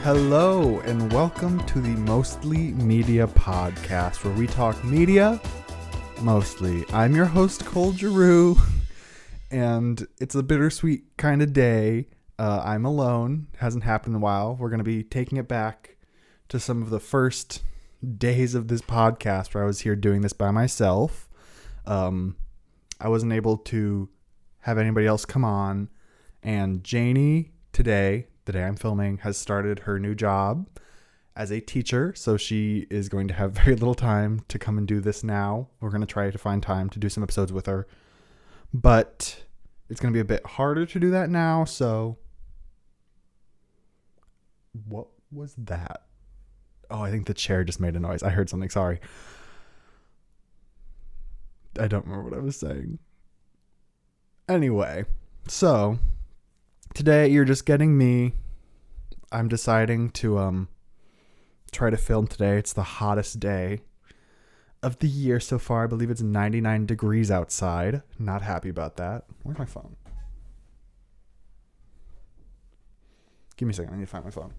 Hello and welcome to the Mostly Media podcast, where we talk media mostly. I'm your host, Cole Giroux, and it's a bittersweet kind of day. I'm alone. Hasn't happened in a while. We're going to be taking it back to some of the first days of this podcast where I was here doing this by myself. I wasn't able to have anybody else come on, and Janie today, the day I'm filming, has started her new job as a teacher, so she is going to have very little time to come and do this now. We're going to try to find time to do some episodes with her, but it's going to be a bit harder to do that now, so... What was that? Oh, I think the chair just made a noise. I heard something, sorry. I don't remember what I was saying. Anyway, so... Today, you're just getting me. I'm deciding to try to film today. It's the hottest day of the year so far. I believe it's 99 degrees outside. Not happy about that. Where's my phone? Give me a second. I need to find my phone.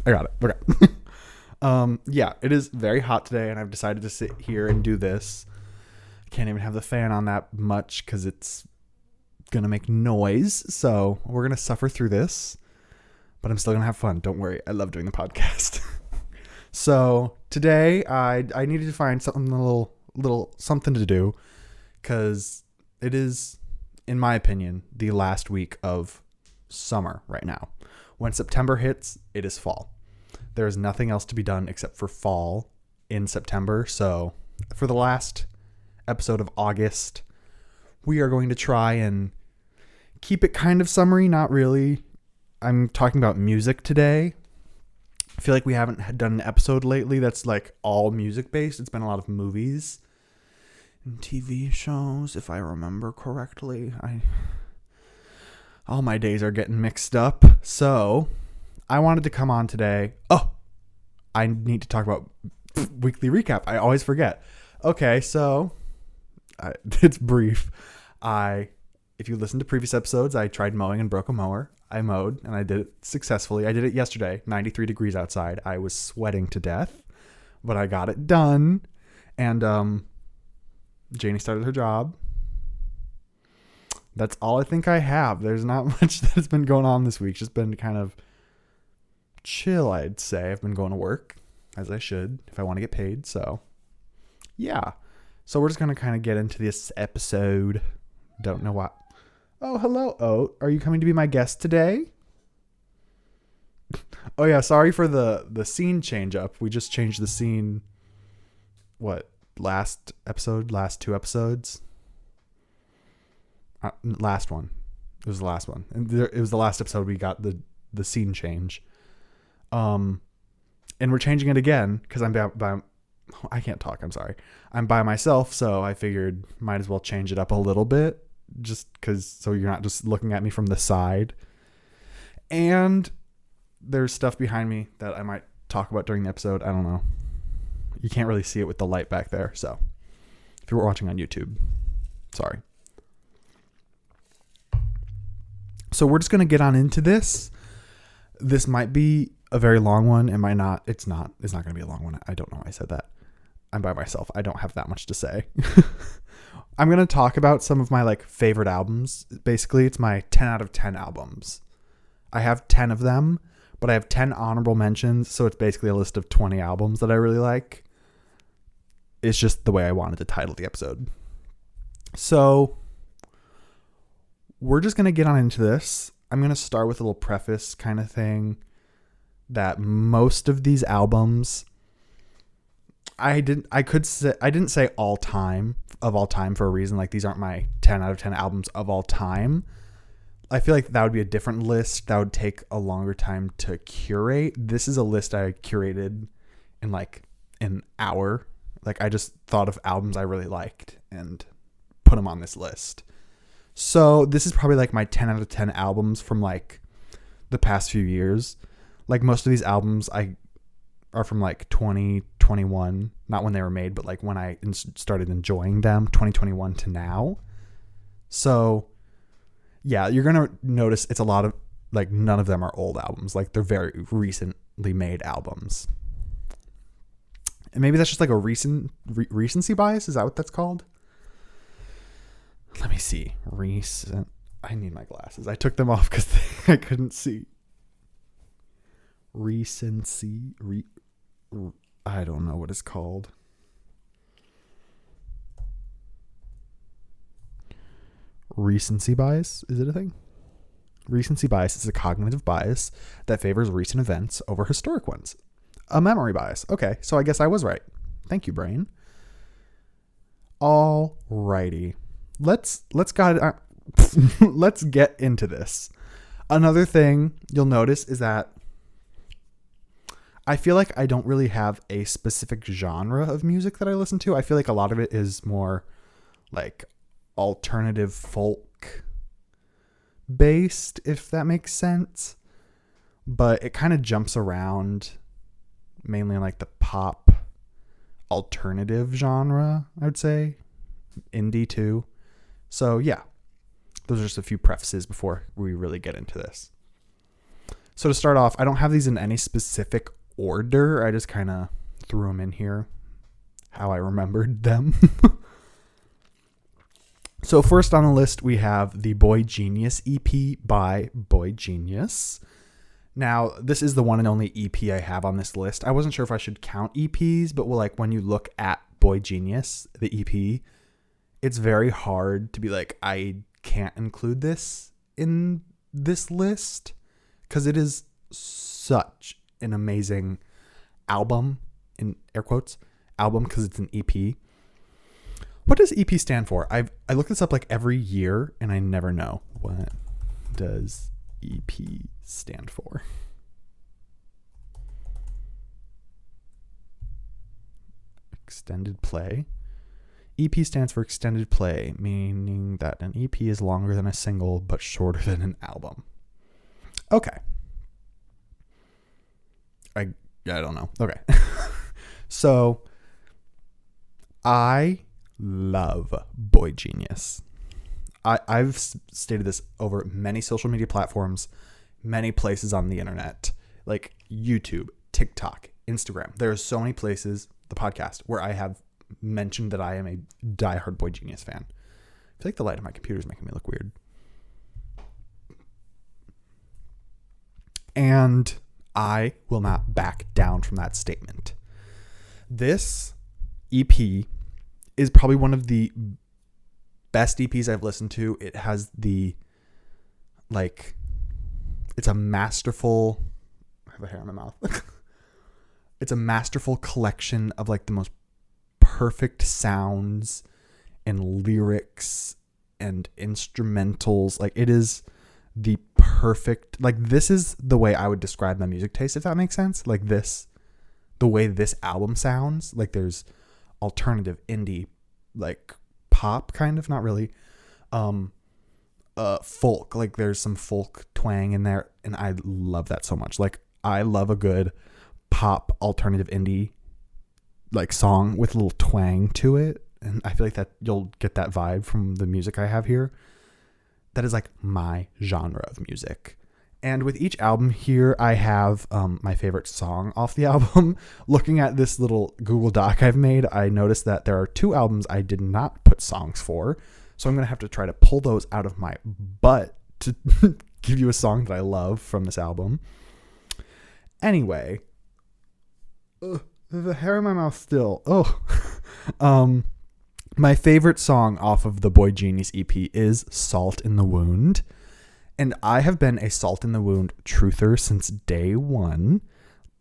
I got it. Okay. Yeah, it is very hot today, and I've decided to sit here and do this. Can't even have the fan on that much because it's going to make noise. So we're going to suffer through this, but I'm still going to have fun. Don't worry. I love doing the podcast. So today I needed to find something a little something to do because it is, in my opinion, the last week of summer right now. When September hits, it is fall. There is nothing else to be done except for fall in September. So for the last episode of August, we are going to try and keep it kind of summery, not really. I'm talking about music today. I feel like we haven't done an episode lately that's like all music based. It's been a lot of movies and TV shows, if I remember correctly. All my days are getting mixed up. So I wanted to come on today. Oh, I need to talk about weekly recap. I always forget. Okay, so it's brief. If you listen to previous episodes, I tried mowing and broke a mower. I mowed and I did it successfully. I did it yesterday, 93 degrees outside. I was sweating to death, but I got it done. And Janie started her job. That's all I think I have. There's not much that's been going on this week. It's just been kind of chill, I'd say. I've been going to work, as I should, if I want to get paid. So, yeah. So we're just going to kind of get into this episode. Don't know what. Oh, hello, Oat. Are you coming to be my guest today? Oh, yeah. Sorry for the scene change up. We just changed the scene. What? Last two episodes? Last one. It was the last one. And it was the last episode we got the scene change. And we're changing it again because I can't talk. I'm sorry. I'm by myself, so I figured might as well change it up a little bit, just because so you're not just looking at me from the side. And there's stuff behind me that I might talk about during the episode. I don't know. You can't really see it with the light back there, so if you were watching on YouTube, sorry. So we're just gonna get on into this. This might be a very long one. It might not. It's not going to be a long one. I don't know why I said that. I'm by myself. I don't have that much to say. I'm going to talk about some of my favorite albums. Basically, it's my 10 out of 10 albums. I have 10 of them, but I have 10 honorable mentions. So it's basically a list of 20 albums that I really like. It's just the way I wanted to title the episode. So we're just going to get on into this. I'm going to start with a little preface kind of thing. That most of these albums, I didn't say all time for a reason. Like, these aren't my 10 out of 10 albums of all time. I feel like that would be a different list. That would take a longer time to curate. This is a list I curated in an hour. I just thought of albums I really liked and put them on this list. So this is probably my 10 out of 10 albums from the past few years. Most of these albums are from 2021, not when they were made, but when I started enjoying them, 2021 to now. So Yeah, you're going to notice it's a lot of, like, none of them are old albums. Like, they're very recently made albums. And maybe that's just like a recency bias. Is that what that's called? Let me see. Recent. I need my glasses. I took them off because I couldn't see. Recency. I don't know what it's called. Recency bias. Is it a thing? Recency bias is a cognitive bias that favors recent events over historic ones. A memory bias. Okay, so I guess I was right. Thank you, brain. Alrighty. Let's get into this. Another thing you'll notice is that I feel like I don't really have a specific genre of music that I listen to. I feel like a lot of it is more like alternative folk based, if that makes sense. But it kind of jumps around mainly in like the pop alternative genre, I would say. Indie too. So yeah, those are just a few prefaces before we really get into this. So to start off, I don't have these in any specific order. I just kind of threw them in here how I remembered them. So first on the list, we have the boygenius EP by boygenius. Now, this is the one and only EP I have on this list. I wasn't sure if I should count EPs, but like when you look at boygenius, the EP, it's very hard to be like, I can't include this in this list because it is such an amazing album, in air quotes, album, because it's an EP. What does EP stand for? I look this up like every year and I never know. What does EP stand for? Extended play. EP stands for extended play, meaning that an EP is longer than a single but shorter than an album. Okay. I don't know. Okay. So I love boygenius. I've stated this over many social media platforms, many places on the internet, like YouTube, TikTok, Instagram. There are so many places, the podcast, where I have mentioned that I am a diehard boygenius fan. I feel like the light on my computer is making me look weird. And I will not back down from that statement. This EP is probably one of the best EPs I've listened to. It has it's a masterful, I have a hair in my mouth. It's a masterful collection of like the most perfect sounds and lyrics and instrumentals. Like it is the perfect, like this is the way I would describe my music taste, if that makes sense. Like this, the way this album sounds, like there's alternative indie, like pop kind of, not really, folk, like there's some folk twang in there, and I love that so much. Like I love a good pop alternative indie like song with a little twang to it, and I feel like that you'll get that vibe from the music I have here. That is like my genre of music. And with each album here, I have my favorite song off the album. Looking at this little Google Doc I've made, I noticed that there are 2 albums I did not put songs for. So I'm going to have to try to pull those out of my butt to give you a song that I love from this album. Anyway, the hair in my mouth still. My favorite song off of the boygenius EP is Salt in the Wound. And I have been a Salt in the Wound truther since day one.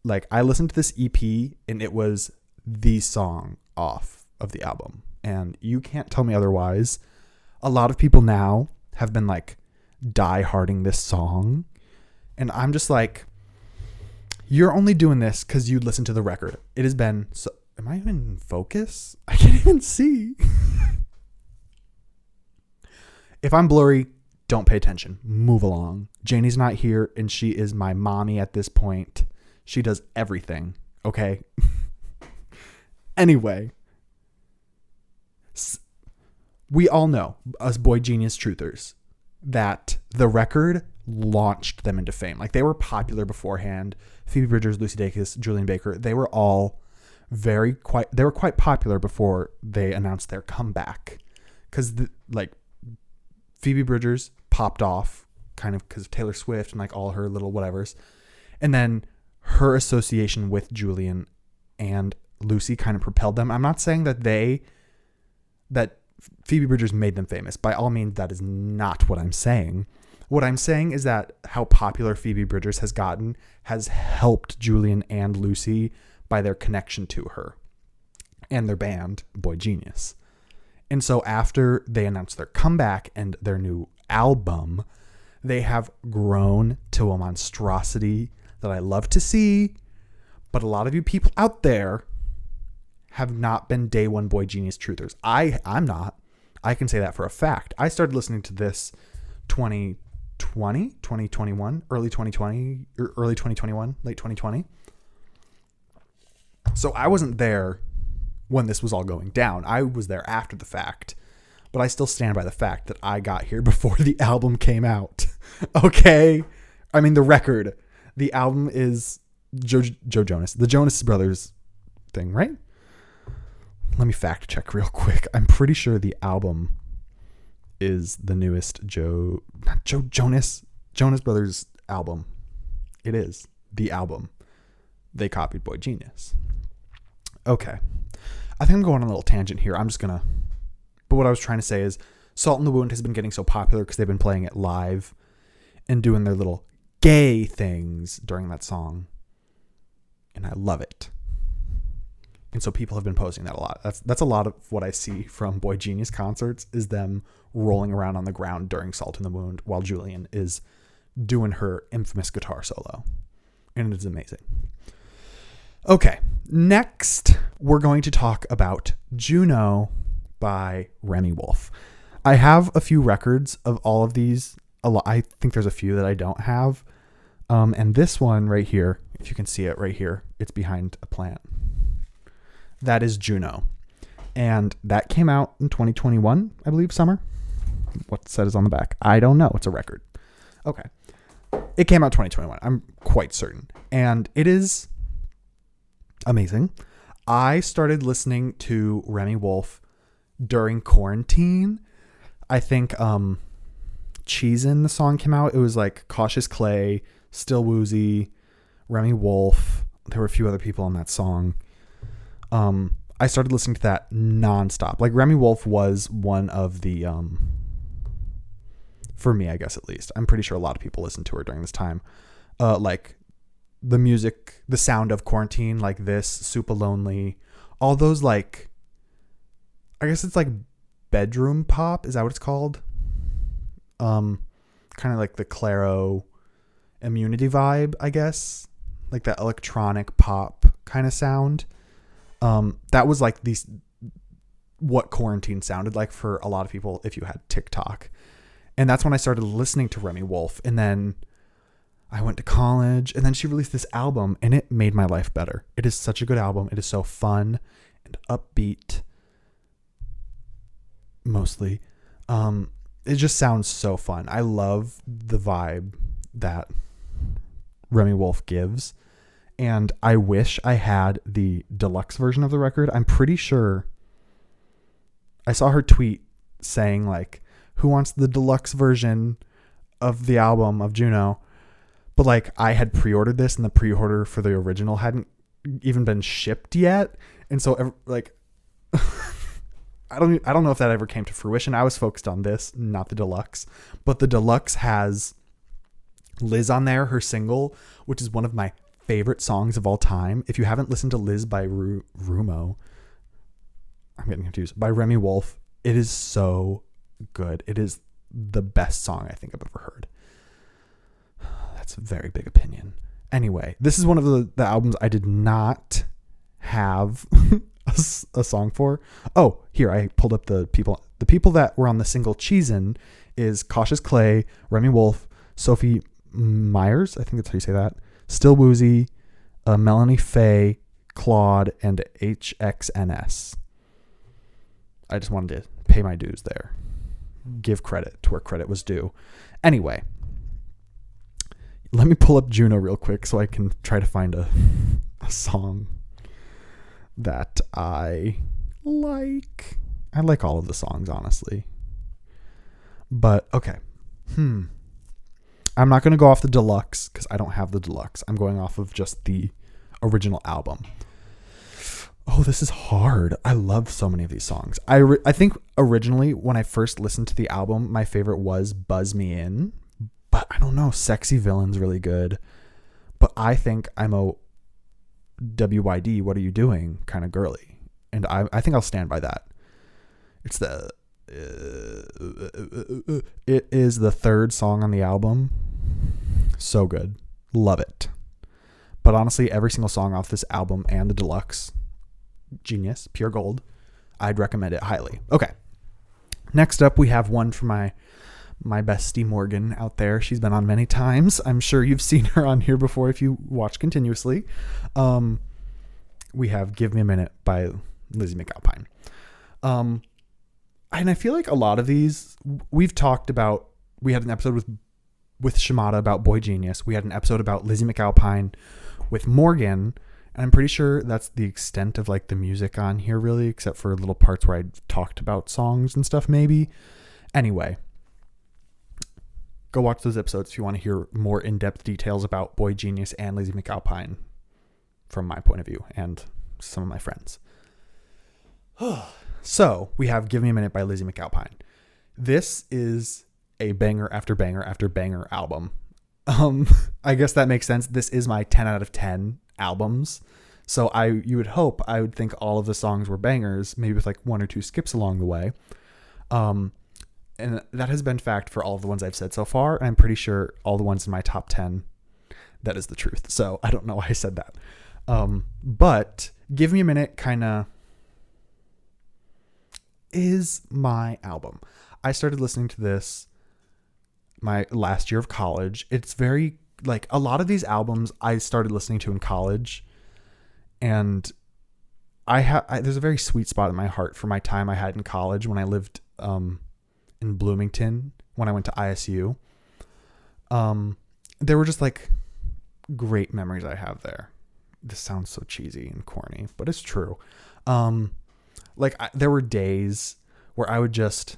Like, I listened to this EP and it was the song off of the album. And you can't tell me otherwise. A lot of people now have been like die-harding this song. And I'm just like, you're only doing this because you listened to the record. It has been so. Am I even in focus? I can't even see. If I'm blurry, don't pay attention. Move along. Janie's not here, and she is my mommy at this point. She does everything, okay? Anyway, we all know, us boygenius truthers, that the record launched them into fame. Like, they were popular beforehand. Phoebe Bridgers, Lucy Dacus, Julian Baker, they were all quite popular before they announced their comeback. Because like Phoebe Bridgers popped off kind of because of Taylor Swift and like all her little whatevers. And then her association with Julian and Lucy kind of propelled them. I'm not saying that Phoebe Bridgers made them famous. By all means, that is not what I'm saying. What I'm saying is that how popular Phoebe Bridgers has gotten has helped Julian and Lucy by their connection to her and their band, Boy Genius. And so after they announced their comeback and their new album, they have grown to a monstrosity that I love to see. But a lot of you people out there have not been day one Boy Genius truthers. I'm not. I can say that for a fact. I started listening to this 2021, early 2020, or early 2021, late 2020. So I wasn't there when this was all going down. I was there after the fact, but I still stand by the fact that I got here before the album came out. Okay? I mean, the record. The album is Joe Jonas, the Jonas Brothers thing, right? Let me fact check real quick. I'm pretty sure the album is the newest Jonas Brothers album. It is the album. They copied Boy Genius. Okay. I think I'm going on a little tangent here. But what I was trying to say is Salt in the Wound has been getting so popular because they've been playing it live and doing their little gay things during that song. And I love it. And so people have been posting that a lot. That's a lot of what I see from Boy Genius concerts is them rolling around on the ground during Salt in the Wound while Julian is doing her infamous guitar solo. And it's amazing. Okay, next we're going to talk about Juno by Remi Wolf. I have a few records of all of these. I think there's a few that I don't have. And this one right here, if you can see it right here, it's behind a plant. That is Juno. And that came out in 2021, I believe, summer. What set is on the back? I don't know. It's a record. Okay. It came out 2021. I'm quite certain. And it is amazing. I started listening to Remi Wolf during quarantine. I think Cheesin', the song, came out. It was like Cautious Clay, Still Woozy, Remi Wolf. There were a few other people on that song. I started listening to that nonstop. Like, Remi Wolf was one of the, for me, I guess, at least, I'm pretty sure a lot of people listened to her during this time. Like the music, the sound of quarantine, like this, Super Lonely, all those, like, I guess it's like bedroom pop. Is that what it's called? Kind of like the Clairo Immunity vibe, I guess. Like that electronic pop kind of sound. That was like what quarantine sounded like for a lot of people if you had TikTok. And that's when I started listening to Remi Wolf. And then I went to college, and then she released this album, and it made my life better. It is such a good album. It is so fun and upbeat, mostly. It just sounds so fun. I love the vibe that Remi Wolf gives. And I wish I had the deluxe version of the record. I'm pretty sure I saw her tweet saying, like, who wants the deluxe version of the album of Juno? But, like, I had pre-ordered this, and the pre-order for the original hadn't even been shipped yet. And so, like, I don't know if that ever came to fruition. I was focused on this, not the deluxe. But the deluxe has Liz on there, her single, which is one of my favorite songs of all time. If you haven't listened to Liz by Rumo, I'm getting confused, by Remi Wolf, it is so good. It is the best song I think I've ever heard. That's a very big opinion. Anyway, this is one of the albums I did not have a song for. Oh, here, I pulled up the people that were on the single Cheesin' is Cautious Clay, Remi Wolf, Sophie Myers, I think that's how you say that, Still Woozy, Melanie Faye, Claude, and HXNS. I just wanted to pay my dues there. give credit to where credit was due. Anyway, let me pull up Juno real quick so I can try to find a song that I like. I like all of the songs, honestly. But, okay. I'm not going to go off the deluxe because I don't have the deluxe. I'm going off of just the original album. Oh, this is hard. I love so many of these songs. I think originally when I first listened to the album, my favorite was Buzz Me In. But I don't know. Sexy Villain's really good. But I think I'm a WYD, what are you doing? Kind of girly. And I think I'll stand by that. It's it is the third song on the album. So good. Love it. But honestly, every single song off this album and the deluxe, genius, pure gold. I'd recommend it highly. Okay. Next up, we have one from my bestie Morgan out there. She's been on many times. I'm sure you've seen her on here before if you watch continuously. We have Give Me a Minute by Lizzie McAlpine. And I feel like a lot of these we've talked about. We had an episode with Shimada about Boy Genius. We had an episode about Lizzie McAlpine with Morgan. And I'm pretty sure that's the extent of like the music on here really, except for little parts where I talked about songs and stuff maybe. Anyway, go watch those episodes if you want to hear more in-depth details about Boy Genius and Lizzie McAlpine from my point of view and some of my friends. So we have Give Me a Minute by Lizzie McAlpine. This is a banger after banger after banger album. I guess that makes sense. This is my 10 out of 10 albums. So you would hope, I would think all of the songs were bangers, maybe with like one or two skips along the way. And that has been fact for all of the ones I've said so far. And I'm pretty sure all the ones in my top 10, that is the truth. So I don't know why I said that. But Give Me a Minute kind of is my album. I started listening to this my last year of college. It's very like a lot of these albums I started listening to in college, and there's a very sweet spot in my heart for my time I had in college when I lived in Bloomington when I went to ISU. There were just like great memories I have there. This sounds so cheesy and corny, but it's true. There were days where I would just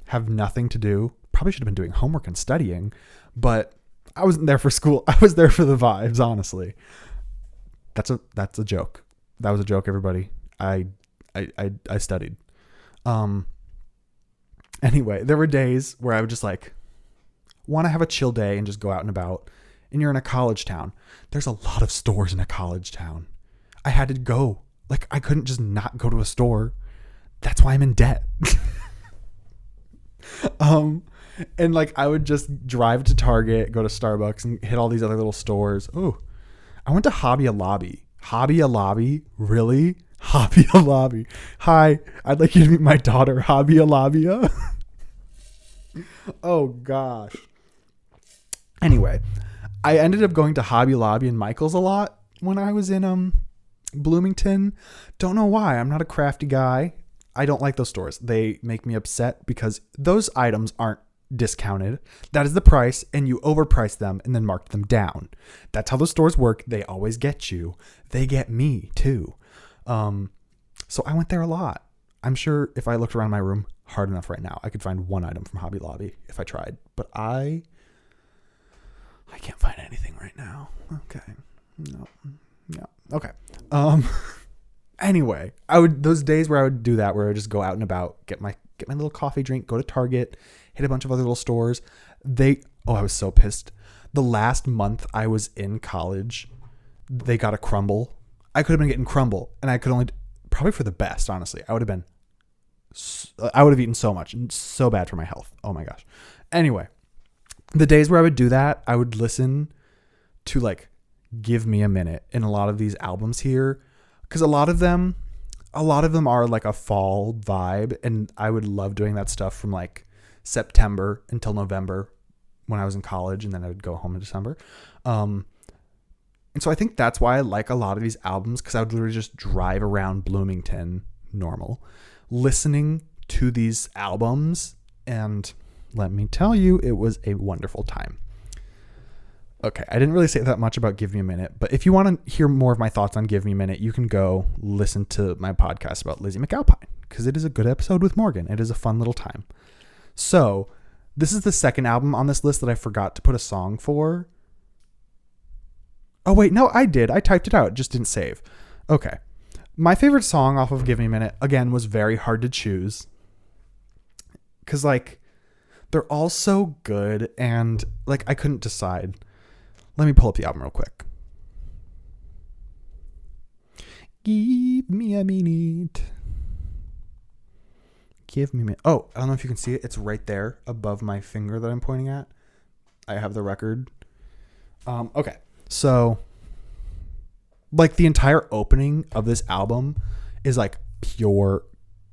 have nothing to do. Probably should have been doing homework and studying, but I wasn't there for school. I was there for the vibes, honestly. That's a joke. That was a joke, everybody. I studied. Anyway, there were days where I would just like want to have a chill day and just go out and about. And you're in a college town. There's a lot of stores in a college town. I had to go. Like, I couldn't just not go to a store. That's why I'm in debt. And like I would just drive to Target, go to Starbucks, and hit all these other little stores. Oh, I went to Hobby Lobby. Hobby Lobby? Really? Hobby Lobby. Hi, I'd like you to meet my daughter, Hobby Lobby. Oh gosh. Anyway, I ended up going to Hobby Lobby and Michael's a lot when I was in Bloomington. Don't know why. I'm not a crafty guy. I don't like those stores. They make me upset because those items aren't discounted. That is the price, and you overprice them and then mark them down. That's how the stores work. They always get you. They get me too. So I went there a lot. I'm sure if I looked around my room hard enough right now, I could find one item from Hobby Lobby if I tried. But I can't find anything right now. Okay. No. Yeah. Okay. Anyway, those days where I would do that, where I would just go out and about, get my little coffee drink, go to Target, hit a bunch of other little stores. I was so pissed. The last month I was in college, they got a Crumble. I could have been getting Crumble, and I could only, probably for the best, honestly. I would have eaten so much, and so bad for my health. Oh my gosh. Anyway, the days where I would do that, I would listen to like Give Me a Minute in a lot of these albums here, because a lot of them are like a fall vibe, and I would love doing that stuff from like September until November when I was in college, and then I would go home in December. And so I think that's why I like a lot of these albums, because I would literally just drive around Bloomington, normal, listening to these albums And let me tell you, it was a wonderful time. Okay, I didn't really say that much about Give Me a Minute, but if you want to hear more of my thoughts on Give Me a Minute, you can go listen to my podcast about Lizzie McAlpine, because it is a good episode with Morgan. It is a fun little time. So, this is the second album on this list that I forgot to put a song for. Oh, wait, no, I did. I typed it out. It just didn't save. Okay. My favorite song off of Give Me a Minute, again, was very hard to choose. Because, like, they're all so good, and, like, I couldn't decide. Let me pull up the album real quick. Give me a minute. Give me a minute. Oh, I don't know if you can see it. It's right there above my finger that I'm pointing at. I have the record. Okay. So, like, the entire opening of this album is, like, pure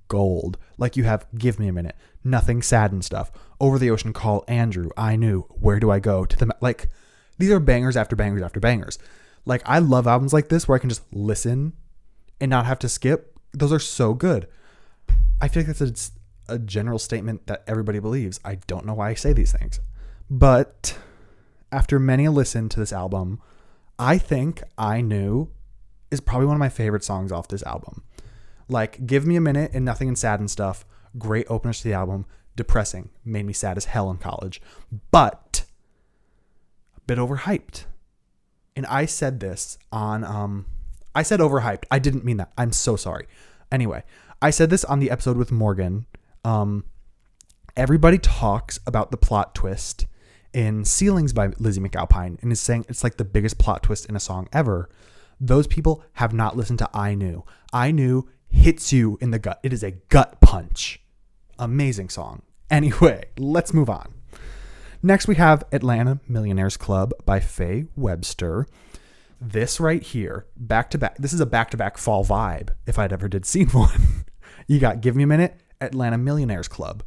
gold. Like, you have Give Me a Minute, Nothing Sad and Stuff, Over the Ocean Call, Andrew, I Knew, Where Do I Go, to the, like, these are bangers after bangers after bangers. Like, I love albums like this where I can just listen and not have to skip. Those are so good. I feel like that's a general statement that everybody believes. I don't know why I say these things. But after many a listen to this album, I think I Knew is probably one of my favorite songs off this album. Like, Give Me a Minute and Nothing and Sad and Stuff, great openers to the album. Depressing, made me sad as hell in college. But bit overhyped. And I said this on, I said overhyped. I didn't mean that. I'm so sorry. Anyway, I said this on the episode with Morgan. Everybody talks about the plot twist in Ceilings by Lizzie McAlpine and is saying it's like the biggest plot twist in a song ever. Those people have not listened to I Knew. I Knew hits you in the gut. It is a gut punch. Amazing song. Anyway, let's move on. Next, we have Atlanta Millionaires Club by Faye Webster. This right here, back to back. This is a back-to-back fall vibe, if I'd ever did seen one. You got Give Me a Minute, Atlanta Millionaires Club.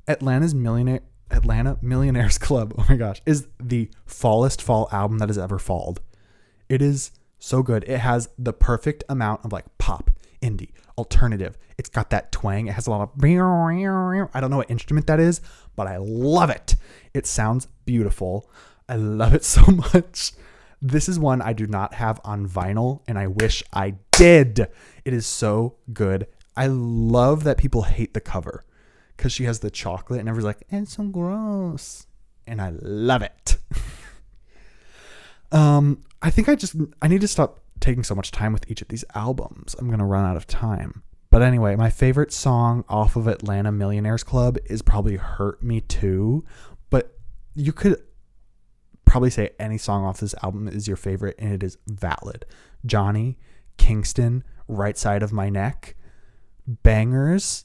Atlanta Millionaires Club, oh my gosh, is the fallest fall album that has ever falled. It is so good. It has the perfect amount of, like, pop, indie, alternative. It's got that twang. It has a lot of, I don't know what instrument that is, but I love it. It sounds beautiful. I love it so much. This is one I do not have on vinyl, and I wish I did. It is so good. I love that people hate the cover because she has the chocolate and everyone's like, it's so gross. And I love it. I think I need to stop taking so much time with each of these albums. I'm going to run out of time. But anyway, my favorite song off of Atlanta Millionaires Club is probably Hurt Me Too. But you could probably say any song off this album is your favorite, and it is valid. Johnny, Kingston, Right Side of My Neck, bangers.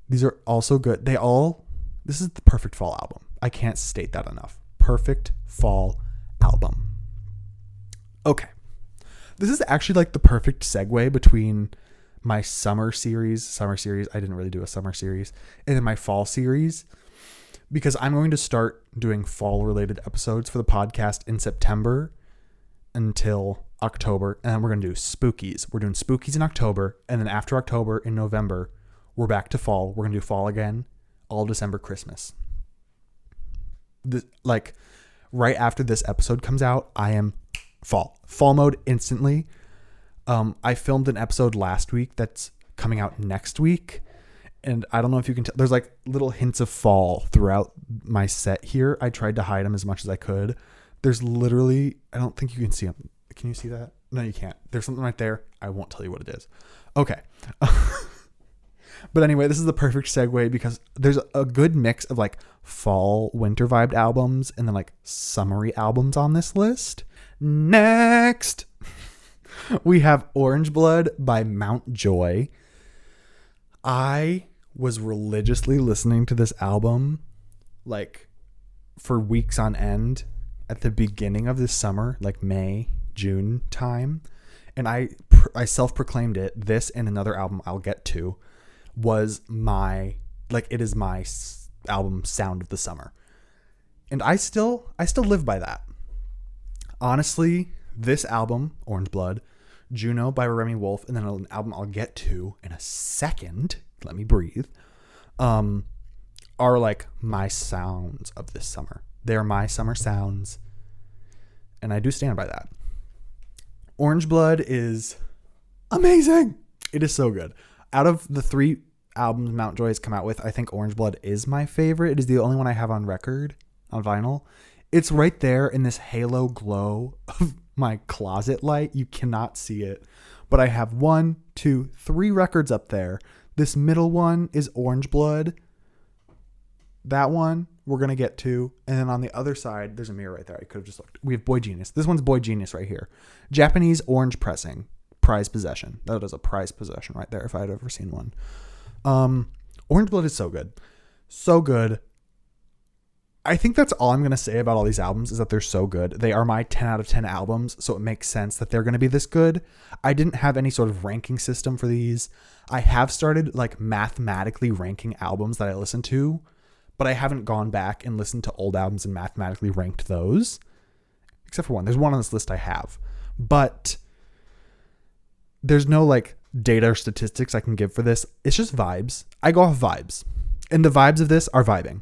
These are also good. This is the perfect fall album. I can't state that enough. Perfect fall album. Okay. This is actually like the perfect segue between my summer series. I didn't really do a summer series. And then my fall series, because I'm going to start doing fall related episodes for the podcast in September until October. And then we're going to do spookies. We're doing spookies in October. And then after October, in November, we're back to fall. We're going to do fall again, all December, Christmas. Like right after this episode comes out, I am fall mode instantly. I filmed an episode last week that's coming out next week, and I don't know if you can tell, there's like little hints of fall throughout my set here. I tried to hide them as much as I could. There's literally, I don't think you can see them. Can you see that? No, you can't. There's something right there. I won't tell you what it is. Okay. But anyway, this is the perfect segue because there's a good mix of like fall, winter vibed albums and then like summery albums on this list. Next, we have Orange Blood by Mount Joy. I was religiously listening to this album like for weeks on end at the beginning of this summer, like May, June time. And I self-proclaimed it. This and another album I'll get to was my, like, it is my album sound of the summer. And I still live by that. Honestly, this album, Orange Blood, Juno by Remy Wolf, and then an album I'll get to in a second, let me breathe, are like my sounds of this summer. They're my summer sounds. And I do stand by that. Orange Blood is amazing. It is so good. Out of the 3 albums Mountjoy has come out with, I think Orange Blood is my favorite. It is the only one I have on record, on vinyl. It's right there in this halo glow of my closet light. You cannot see it. But I have 1, 2, 3 records up there. This middle one is Orange Blood. That one we're going to get to. And then on the other side, there's a mirror right there. I could have just looked. We have Boy Genius. This one's Boy Genius right here. Japanese orange pressing. Prize possession. That is a prize possession right there if I had ever seen one. Orange Blood is so good. So good. I think that's all I'm going to say about all these albums is that they're so good. They are my 10 out of 10 albums, so it makes sense that they're going to be this good. I didn't have any sort of ranking system for these. I have started like mathematically ranking albums that I listen to, but I haven't gone back and listened to old albums and mathematically ranked those. Except for one. There's one on this list I have. But there's no like data or statistics I can give for this. It's just vibes. I go off vibes. And the vibes of this are vibing.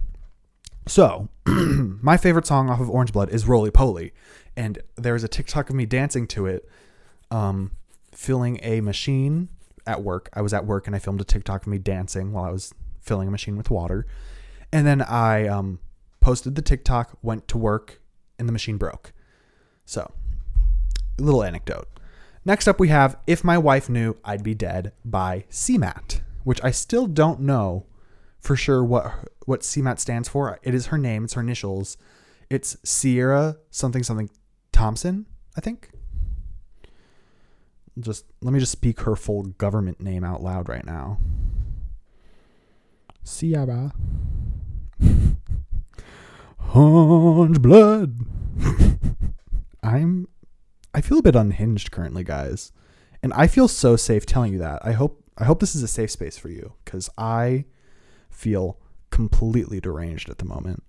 So, my favorite song off of Orange Blood is Roly Poly. And there's a TikTok of me dancing to it, filling a machine at work. I was at work and I filmed a TikTok of me dancing while I was filling a machine with water. And then I posted the TikTok, went to work, and the machine broke. So, a little anecdote. Next up we have If My Wife Knew I'd Be Dead by CMAT, which I still don't know for sure what CMAT stands for. It is her name. It's her initials. It's Sierra something Thompson, I think. Let me just speak her full government name out loud right now. Sierra. Orange Blood. I feel a bit unhinged currently, guys. And I feel so safe telling you that. I hope this is a safe space for you, because I feel completely deranged at the moment.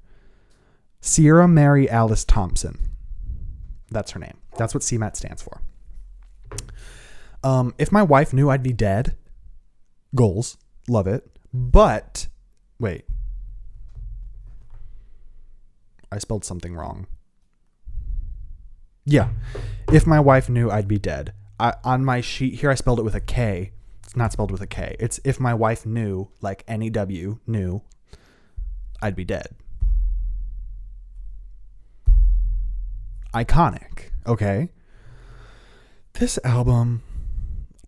Sierra Mary Alice Thompson. That's her name. That's what CMAT stands for. If My Wife Knew I'd Be Dead. Goals. Love it. But, wait. I spelled something wrong. Yeah. If My Wife Knew I'd Be Dead. On my sheet here, I spelled it with a K. It's not spelled with a K. It's If My Wife Knew, like N-E-W, knew, I'd Be Dead. Iconic. Okay. This album,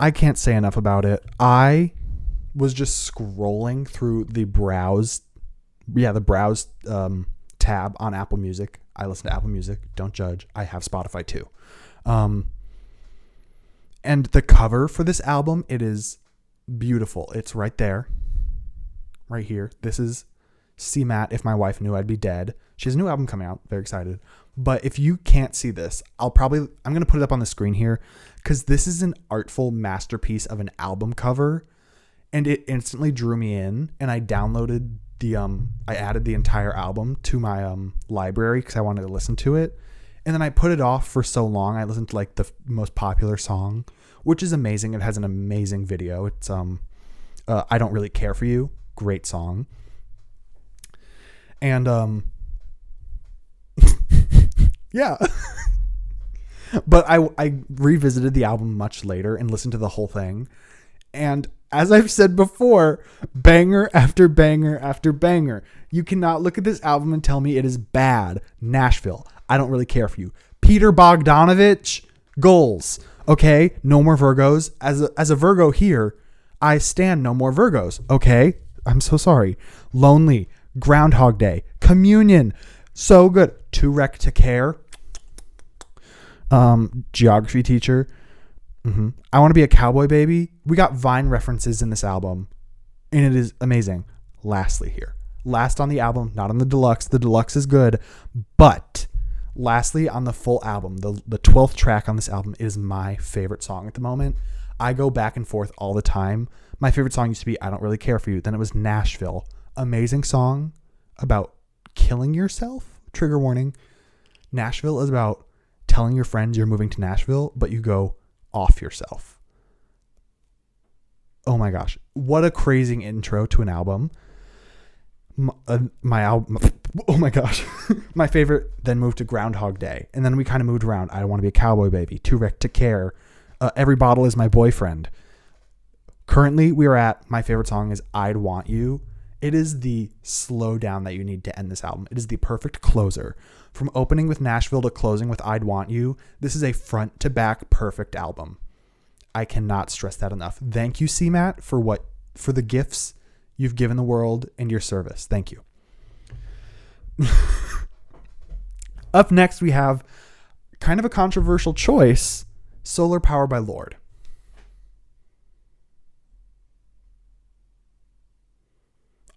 I can't say enough about it. I was just scrolling through the browse tab on Apple Music. I listen to Apple Music. Don't judge. I have Spotify too. And the cover for this album, it is beautiful. It's right there. Right here. This is CMAT, If My Wife Knew I'd Be Dead. She has a new album coming out. Very excited. But if you can't see this, I'm going to put it up on the screen here, because this is an artful masterpiece of an album cover. And it instantly drew me in, and I downloaded I added the entire album to my library because I wanted to listen to it. And then I put it off for so long. I listened to like the most popular song, which is amazing. It has an amazing video. It's I Don't Really Care For You. Great song. And yeah. But I revisited the album much later and listened to the whole thing. And as I've said before, banger after banger after banger. You cannot look at this album and tell me it is bad. Nashville, I Don't Really Care For You. Peter Bogdanovich, Goals. Okay, No More Virgos. As a Virgo here, I stand No More Virgos. Okay, I'm so sorry. Lonely, Groundhog Day, Communion, so good. Too Wrecked to Care. Geography Teacher. I Want to Be a Cowboy Baby. We got Vine references in this album, and it is amazing. Lastly here. Last on the album, not on the deluxe. The deluxe is good, but lastly on the full album, the 12th track on this album is my favorite song at the moment. I go back and forth all the time. My favorite song used to be I Don't Really Care For You. Then it was Nashville. Amazing song about killing yourself. Trigger warning. Nashville is about telling your friends you're moving to Nashville, but you go off yourself. Oh my gosh. What a crazy intro to an album. My album, oh my gosh, my favorite then moved to Groundhog Day, and then we kind of moved around. I Don't Want to Be a Cowboy Baby, Too Wrecked to Care, Every Bottle Is My Boyfriend. Currently, we are at my favorite song is I'd Want You. It is the slow down that you need to end this album. It is the perfect closer. From opening with Nashville to closing with I'd Want You, this is a front to back perfect album. I cannot stress that enough. Thank you, CMAT, for the gifts you've given the world and your service. Thank you. Up next, we have kind of a controversial choice, Solar Power by Lorde.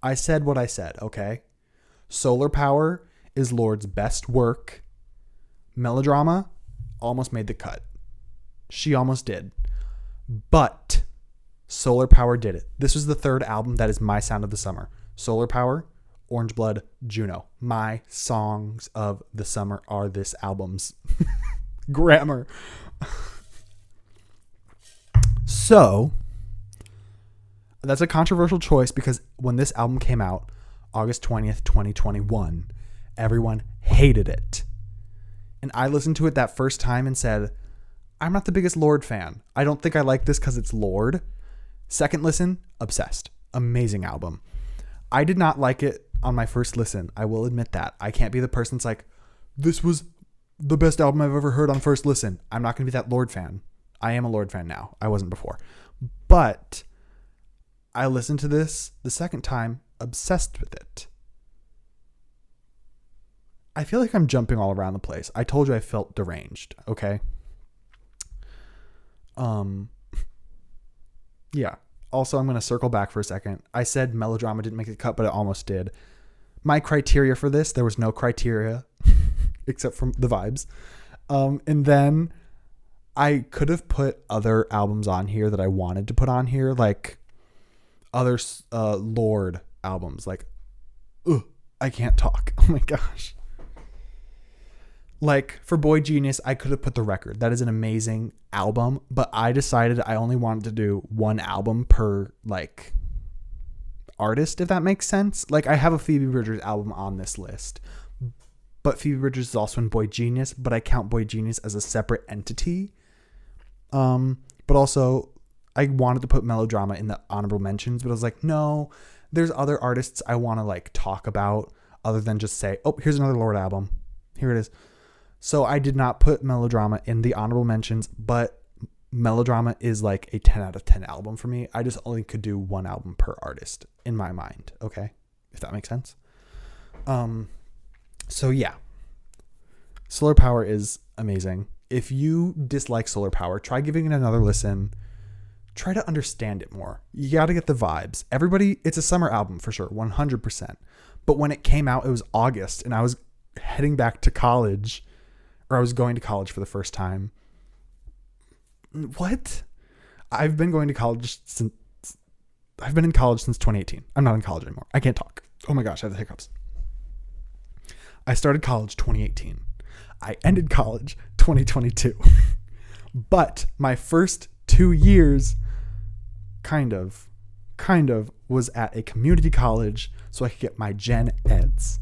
I said what I said, okay? Solar Power is Lorde's best work. Melodrama almost made the cut. She almost did. But Solar Power did it. This was the third album that is my sound of the summer. Solar Power, Orange Blood, Juno. My songs of the summer are this album's. Grammar. So, that's a controversial choice because when this album came out, August 20th, 2021, everyone hated it. And I listened to it that first time and said, I'm not the biggest Lorde fan. I don't think I like this because it's Lorde. Second listen, obsessed. Amazing album. I did not like it on my first listen. I will admit that. I can't be the person that's like, this was the best album I've ever heard on first listen. I'm not going to be that Lorde fan. I am a Lorde fan now. I wasn't before. But I listened to this the second time, obsessed with it. I feel like I'm jumping all around the place. I told you I felt deranged, okay? Yeah. Also, I'm going to circle back for a second. I said Melodrama didn't make the cut, but it almost did. My criteria for this, there was no criteria except from the vibes. And then I could have put other albums on here that I wanted to put on here, like other Lorde albums. Like, I can't talk. Oh my gosh. Like for Boy Genius, I could have put The Record. That is an amazing album, but I decided I only wanted to do one album per like artist, if that makes sense. Like I have a Phoebe Bridgers album on this list, but Phoebe Bridgers is also in Boy Genius, but I count Boy Genius as a separate entity. But also I wanted to put Melodrama in the honorable mentions, but I was like, no, there's other artists I want to like talk about other than just say, oh, here's another Lorde album. Here it is. So I did not put Melodrama in the honorable mentions, but Melodrama is like a 10 out of 10 album for me. I just only could do one album per artist in my mind. Okay. If that makes sense. So yeah, Solar Power is amazing. If you dislike Solar Power, try giving it another listen. Try to understand it more. You got to get the vibes. Everybody, it's a summer album for sure. 100%. But when it came out, it was August and I was heading back to college, or I was going to college for the first time. What? I've been in college since 2018. I'm not in college anymore. I can't talk. Oh my gosh, I have the hiccups. I started college 2018. I ended college 2022. But my first 2 years kind of was at a community college so I could get my gen eds.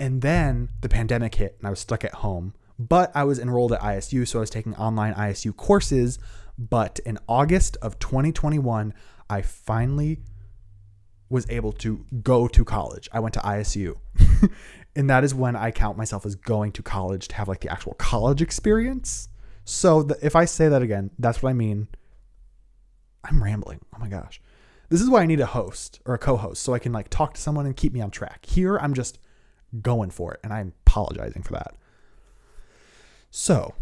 And then the pandemic hit and I was stuck at home. But I was enrolled at ISU, so I was taking online ISU courses. But in August of 2021, I finally was able to go to college. I went to ISU. And that is when I count myself as going to college to have like the actual college experience. So if I say that again, that's what I mean. I'm rambling. Oh my gosh. This is why I need a host or a co-host so I can like talk to someone and keep me on track. Here, I'm just going for it, and I'm apologizing for that. So,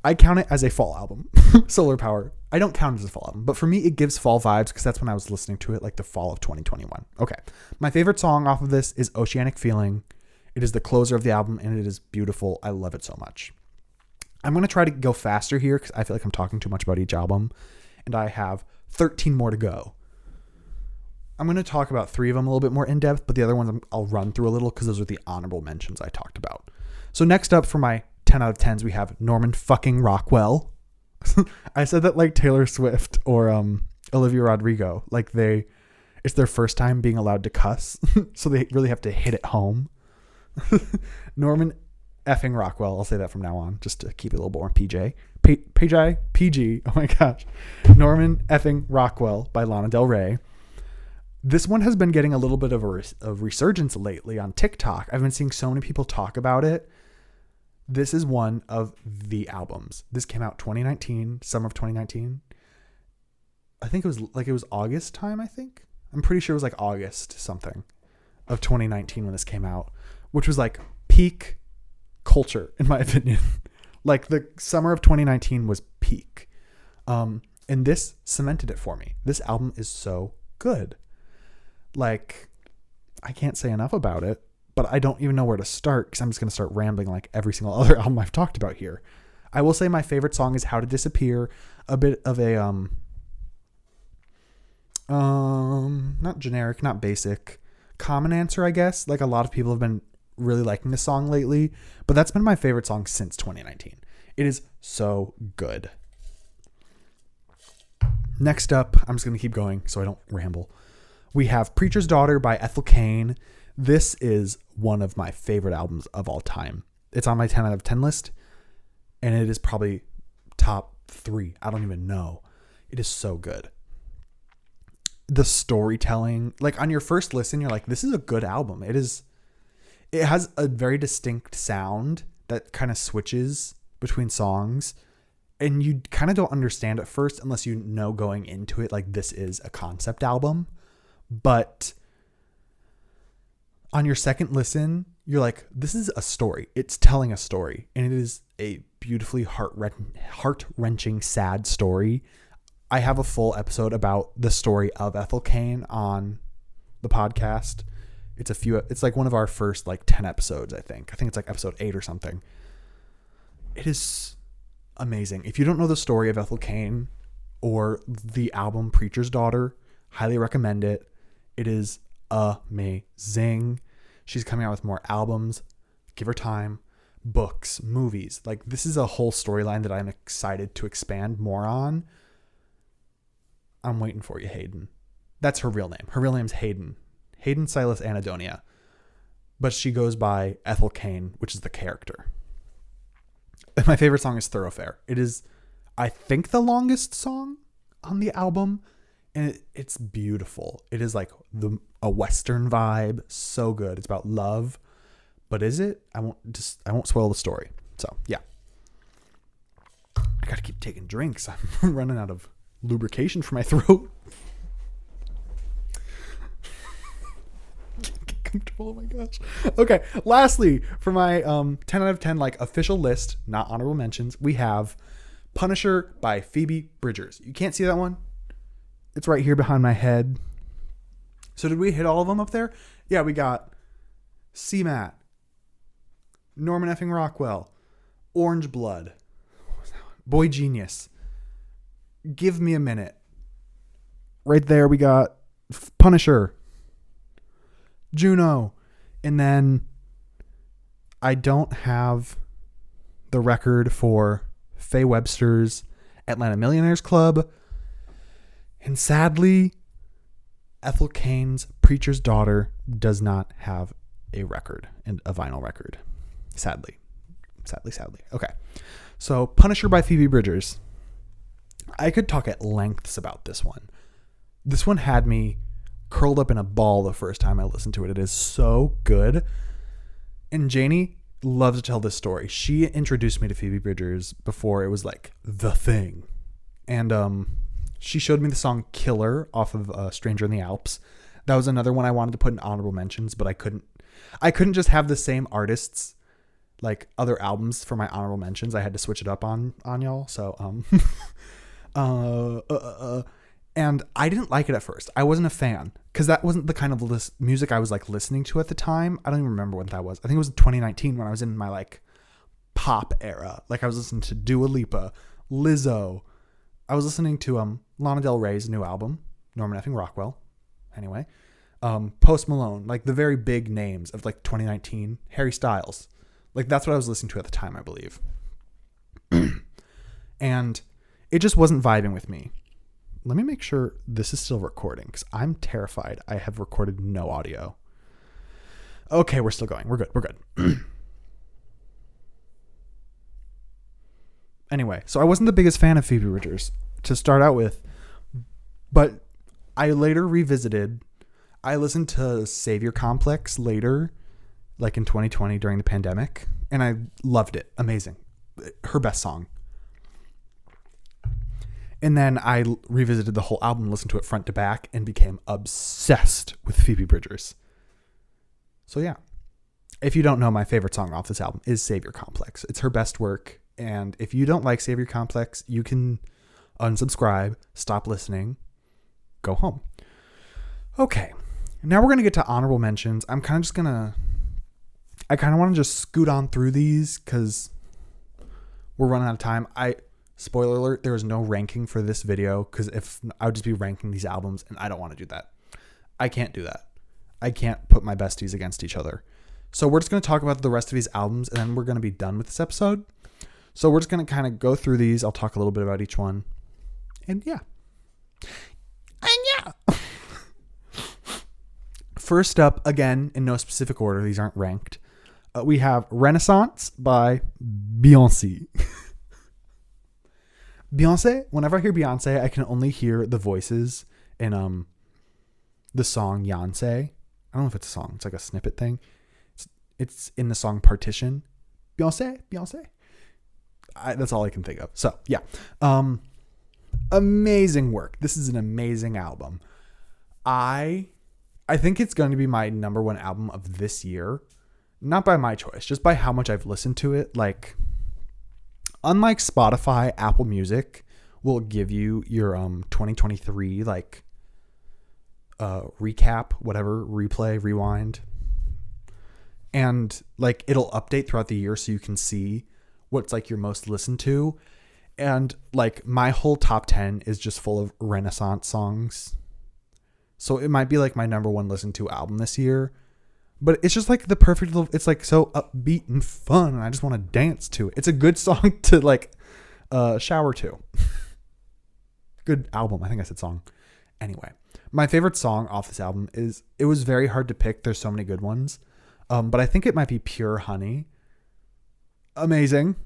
I count it as a fall album. Solar Power. I don't count it as a fall album, but for me, it gives fall vibes because that's when I was listening to it, like the fall of 2021. Okay. My favorite song off of this is Oceanic Feeling. It is the closer of the album, and it is beautiful. I love it so much. I'm going to try to go faster here because I feel like I'm talking too much about each album, and I have 13 more to go. I'm going to talk about 3 of them a little bit more in depth, but the other ones I'll run through a little because those are the honorable mentions I talked about. So next up for my 10 out of 10s, we have Norman fucking Rockwell. I said that like Taylor Swift or Olivia Rodrigo. Like It's their first time being allowed to cuss, so they really have to hit it home. Norman effing Rockwell. I'll say that from now on, just to keep it a little more PG. Oh my gosh. Norman effing Rockwell by Lana Del Rey. This one has been getting a little bit of a resurgence lately on TikTok. I've been seeing so many people talk about it. This is one of the albums. This came out 2019, summer of 2019. I think it was August time, I think. I'm pretty sure it was like August something of 2019 when this came out, which was like peak culture, in my opinion. Like the summer of 2019 was peak. And this cemented it for me. This album is so good. Like, I can't say enough about it, but I don't even know where to start because I'm just going to start rambling like every single other album I've talked about here. I will say my favorite song is How to Disappear, a bit of a, not generic, not basic, common answer, I guess. Like a lot of people have been really liking this song lately, but that's been my favorite song since 2019. It is so good. Next up, I'm just going to keep going so I don't ramble. We have Preacher's Daughter by Ethel Cain. This is one of my favorite albums of all time. It's on my 10 out of 10 list, and it is probably top 3. I don't even know. It is so good. The storytelling, like on your first listen, you're like, this is a good album. It has a very distinct sound that kind of switches between songs, and you kind of don't understand at first unless you know going into it, like this is a concept album. But on your second listen, you're like, this is a story. It's telling a story. And it is a beautifully heart-wrenching, sad story. I have a full episode about the story of Ethel Cain on the podcast. It's like one of our first like 10 episodes, I think. I think it's like episode 8 or something. It is amazing. If you don't know the story of Ethel Cain or the album Preacher's Daughter, highly recommend it. It is amazing. She's coming out with more albums. Give her time. Books, movies. Like, this is a whole storyline that I'm excited to expand more on. I'm waiting for you, Hayden. That's her real name. Her real name's Hayden. Hayden Silas Anadonia. But she goes by Ethel Cain, which is the character. And my favorite song is Thoroughfare. It is, I think, the longest song on the album. And it's beautiful. It is like a Western vibe. So good. It's about love. But is it? I won't spoil the story. So, yeah. I got to keep taking drinks. I'm running out of lubrication for my throat. Get comfortable. Oh my gosh. Okay. Lastly, for my 10 out of 10 like official list, not honorable mentions, we have Punisher by Phoebe Bridgers. You can't see that one? It's right here behind my head. So did we hit all of them up there? Yeah, we got C-Matt, Norman effing Rockwell, Orange Blood, Boy Genius, Give Me a Minute. Right there we got Punisher, Juno, and then I don't have the record for Faye Webster's Atlanta Millionaires Club. And sadly, Ethel Cain's Preacher's Daughter does not have a record, a vinyl record. Sadly. Okay. So Punisher by Phoebe Bridgers. I could talk at lengths about this one. This one had me curled up in a ball the first time I listened to it. It is so good. And Janie loves to tell this story. She introduced me to Phoebe Bridgers before it was like the thing. And she showed me the song Killer off of Stranger in the Alps. That was another one I wanted to put in honorable mentions, but I couldn't just have the same artists, like other albums for my honorable mentions. I had to switch it up on y'all. So, and I didn't like it at first. I wasn't a fan because that wasn't the kind of music I was like listening to at the time. I don't even remember when that was. I think it was 2019 when I was in my like pop era. Like I was listening to Dua Lipa, Lizzo. I was listening to Lana Del Rey's new album, Norman effing Rockwell. Anyway, Post Malone, like the very big names of like 2019, Harry Styles. Like that's what I was listening to at the time, I believe. And it just wasn't vibing with me. let me make sure this is still recording because I'm terrified. I have recorded no audio. Okay, we're still going. We're good. We're good. Anyway, so I wasn't the biggest fan of Phoebe Bridgers to start out with, but I later revisited. I listened to Savior Complex later, like in 2020 during the pandemic, and I loved it. Amazing. Her best song. And then I revisited the whole album, listened to it front to back, and became obsessed with Phoebe Bridgers. So yeah, if you don't know, my favorite song off this album is Savior Complex. It's her best work. And if you don't like Savior Complex, you can unsubscribe, stop listening, go home. Okay, now we're going to get to honorable mentions. I kind of want to just scoot on through these because we're running out of time. Spoiler alert, there is no ranking for this video because if I would just be ranking these albums and I don't want to do that. I can't do that. I can't put my besties against each other. So we're just going to talk about the rest of these albums and then we're going to be done with this episode. So we're just going to kind of go through these. I'll talk a little bit about each one. And yeah. First up, again, in no specific order, these aren't ranked. We have Renaissance by Beyonce. Beyonce, whenever I hear Beyonce, I can only hear the voices in the song Yonsei. I don't know if it's a song. It's like a snippet thing. It's in the song Partition. Beyonce. That's all I can think of. So, yeah. Amazing work. This is an amazing album. I think it's going to be my number one album of this year. Not by my choice, just by how much I've listened to it. Like, unlike Spotify, Apple Music will give you your 2023 like recap, whatever, replay, rewind. And like it'll update throughout the year so you can see what's like your most listened to. And like my whole top 10 is just full of Renaissance songs. So it might be like my number one listened to album this year. But it's just like the perfect little, it's like so upbeat and fun. And I just want to dance to it. It's a good song to like shower to. Good album. I think I said song. Anyway, my favorite song off this album is, it was very hard to pick. There's so many good ones. But I think it might be Pure Honey. Amazing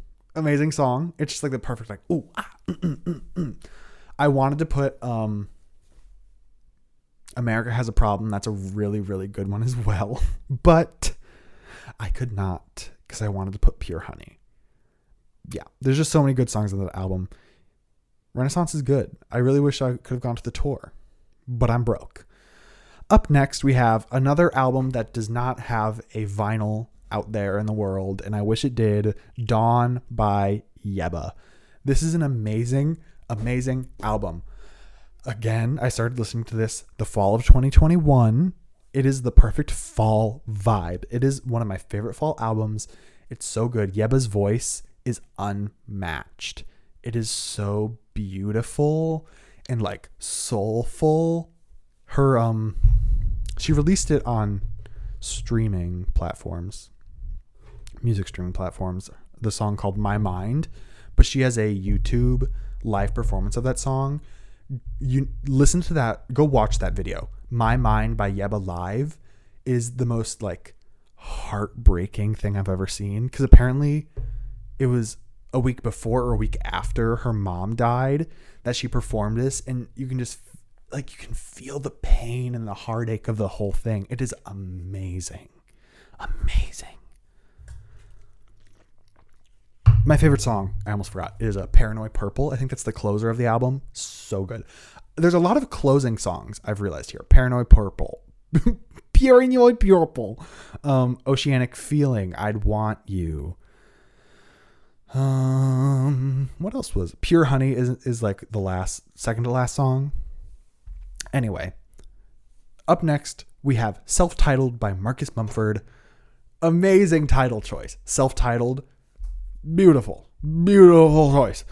song. It's just like the perfect, like, ooh, I wanted to put America Has a Problem. That's a really, really good one as well. But I could not because I wanted to put Pure Honey. Yeah, there's just so many good songs on that album. Renaissance is good. I really wish I could have gone to the tour, but I'm broke. Up next, we have another album that does not have a vinyl out there in the world, and I wish it did. Dawn by Yebba. This is an amazing album. Again, I started listening to this the fall of 2021. It is the perfect fall vibe. It is one of my favorite fall albums. It's so good. Yebba's voice is unmatched. It is so beautiful and like soulful. Her she released it on streaming platforms, music streaming platforms, the song called My Mind, but she has a YouTube live performance of that song. You listen to that, go watch that video. My Mind by Yebba live is the most like heartbreaking thing I've ever seen, because apparently it was a week before or a week after her mom died that she performed this, and you can just like, you can feel the pain and the heartache of the whole thing. It is amazing. My favorite song, I almost forgot, is Paranoid Purple. I think that's the closer of the album. So good. There's a lot of closing songs I've realized here. Paranoid Purple. Paranoid Purple. Oceanic Feeling. I'd Want You. What else was? Pure Honey is like the second to last song. Anyway, up next, we have Self-Titled by Marcus Mumford. Amazing title choice. Self-Titled. Beautiful choice.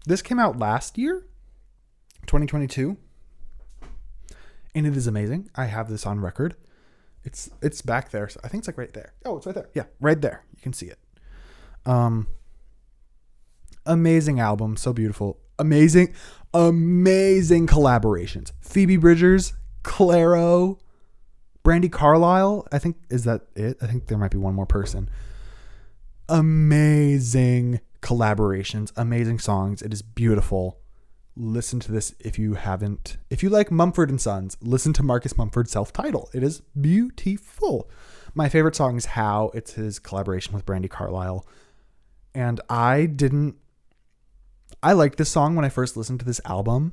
This came out last year, 2022, and it is amazing. I have this on record. It's back there. So I think it's like right there. Oh, it's right there. Yeah, right there. You can see it. Amazing album. So beautiful. Amazing collaborations. Phoebe Bridgers, Clairo, Brandi Carlile. I think, is that it? I think there might be one more person. Amazing collaborations, amazing songs. It is beautiful. Listen to this if you haven't. If you like Mumford & Sons, listen to Marcus Mumford's Self-Titled. It is beautiful. My favorite song is How. It's his collaboration with Brandi Carlile. And I liked this song when I first listened to this album.